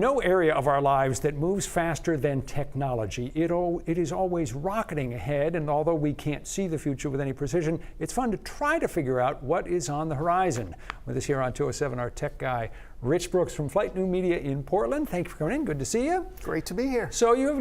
No area of our lives that moves faster than technology. It is always rocketing ahead, and although we can't see the future with any precision, it's fun to try to figure out what is on the horizon. With us here on 207, our tech guy, Rich Brooks from Flight New Media in Portland. Thank you for coming in. Good to see you. Great to be here. So you have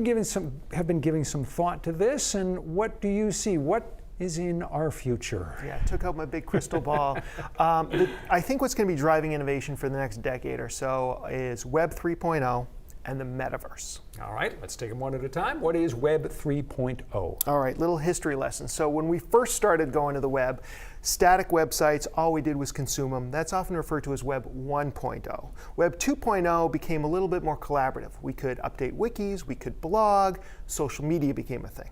been giving some thought to this, and what do you see? What is in our future? Yeah, I took out my big crystal ball. I think what's going to be driving innovation for the next decade or so is Web 3.0 and the Metaverse. All right, let's take them one at a time. What is Web 3.0? All right, little history lesson. So when we first started going to the web, static websites, all we did was consume them. That's often referred to as Web 1.0. Web 2.0 became a little bit more collaborative. We could update wikis, we could blog, social media became a thing.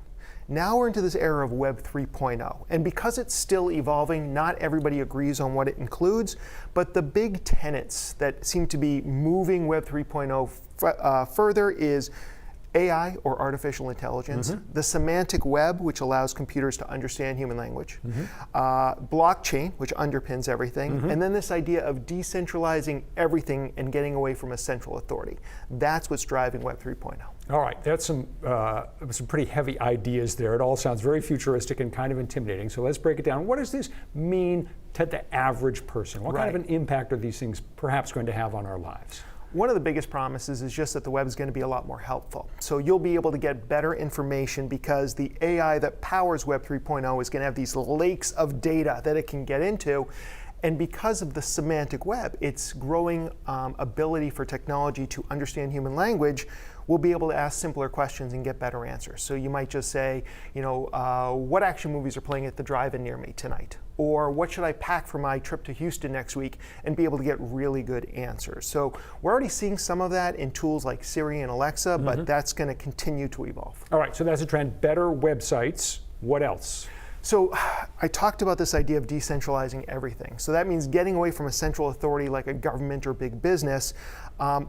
Now we're into this era of Web 3.0, and because it's still evolving, not everybody agrees on what it includes, but the big tenets that seem to be moving Web 3.0 further is AI, or artificial intelligence, the semantic web, which allows computers to understand human language, blockchain, which underpins everything, and then this idea of decentralizing everything and getting away from a central authority. That's what's driving Web 3.0. All right, that's some pretty heavy ideas there. It all sounds very futuristic and kind of intimidating. So let's break it down. What does this mean to the average person? What kind of an impact are these things perhaps going to have on our lives? One of the biggest promises is just that the web is going to be a lot more helpful. So you'll be able to get better information because the AI that powers Web 3.0 is going to have these lakes of data that it can get into. And because of the semantic web, its growing ability for technology to understand human language, we'll be able to ask simpler questions and get better answers. So you might just say, what action movies are playing at the drive-in near me tonight? Or what should I pack for my trip to Houston next week, and be able to get really good answers. So we're already seeing some of that in tools like Siri and Alexa, but that's going to continue to evolve. All right, so that's a trend. Better websites. What else? So I talked about this idea of decentralizing everything. So that means getting away from a central authority like a government or big business,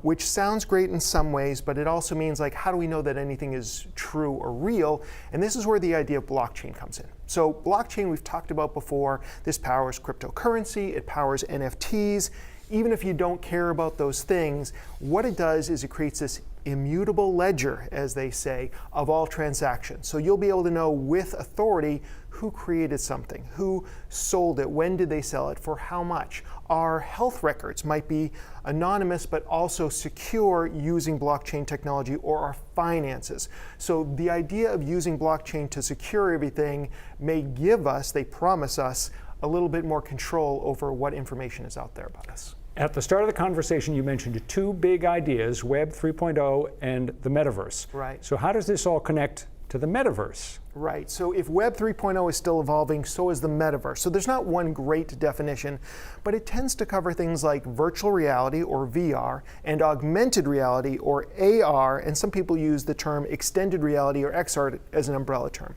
which sounds great in some ways, but it also means, like, how do we know that anything is true or real? And this is where the idea of blockchain comes in. So blockchain we've talked about before. This powers cryptocurrency, it powers NFTs. Even if you don't care about those things, what it does is it creates this immutable ledger, as they say, of all transactions. So you'll be able to know with authority who created something, who sold it, when did they sell it, for how much. Our health records might be anonymous but also secure using blockchain technology, or our finances. So the idea of using blockchain to secure everything may give us, they promise us, a little bit more control over what information is out there about us. At the start of the conversation, you mentioned two big ideas, Web 3.0 and the Metaverse. Right. So how does this all connect to the Metaverse? Right, so if Web 3.0 is still evolving, so is the Metaverse. So there's not one great definition, but it tends to cover things like virtual reality, or VR, and augmented reality, or AR, and some people use the term extended reality, or XR, as an umbrella term.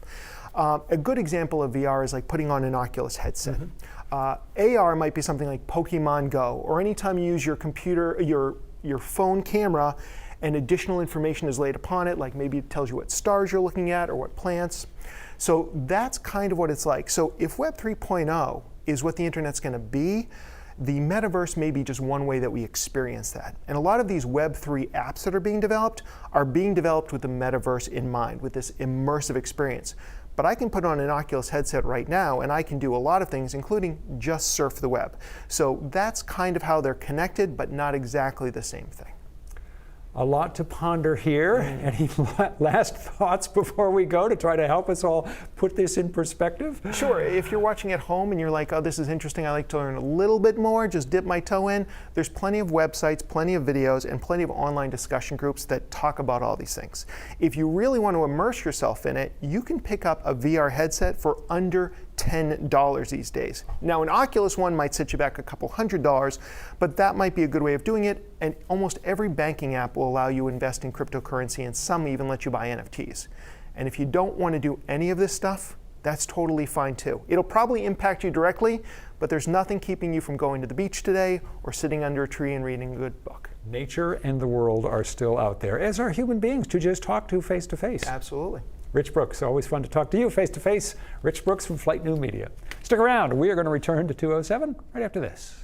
A good example of VR is like putting on an Oculus headset. AR might be something like Pokemon Go, or anytime you use your computer, your phone camera, and additional information is laid upon it, like maybe it tells you what stars you're looking at or what plants. So that's kind of what it's like. So if Web 3.0 is what the internet's going to be, the Metaverse may be just one way that we experience that. And a lot of these Web 3 apps that are being developed with the Metaverse in mind, with this immersive experience. But I can put on an Oculus headset right now, and I can do a lot of things, including just surf the web. So that's kind of how they're connected, but not exactly the same thing. A lot to ponder here. Any last thoughts before we go to try to help us all put this in perspective? Sure. If you're watching at home and you're like, oh, this is interesting, I like to learn a little bit more, just dip my toe in, there's plenty of websites, plenty of videos, and plenty of online discussion groups that talk about all these things. If you really want to immerse yourself in it, you can pick up a VR headset for under $10 these days. Now, an Oculus one might set you back a couple $100s, but that might be a good way of doing it, and almost every banking app will allow you to invest in cryptocurrency, and some even let you buy NFTs. And if you don't want to do any of this stuff, that's totally fine too. It'll probably impact you directly, but there's nothing keeping you from going to the beach today or sitting under a tree and reading a good book. Nature and the world are still out there, as are human beings to just talk to face to face. Absolutely. Rich Brooks, always fun to talk to you face to face. Rich Brooks from Flight New Media. Stick around. We are going to return to 207 right after this.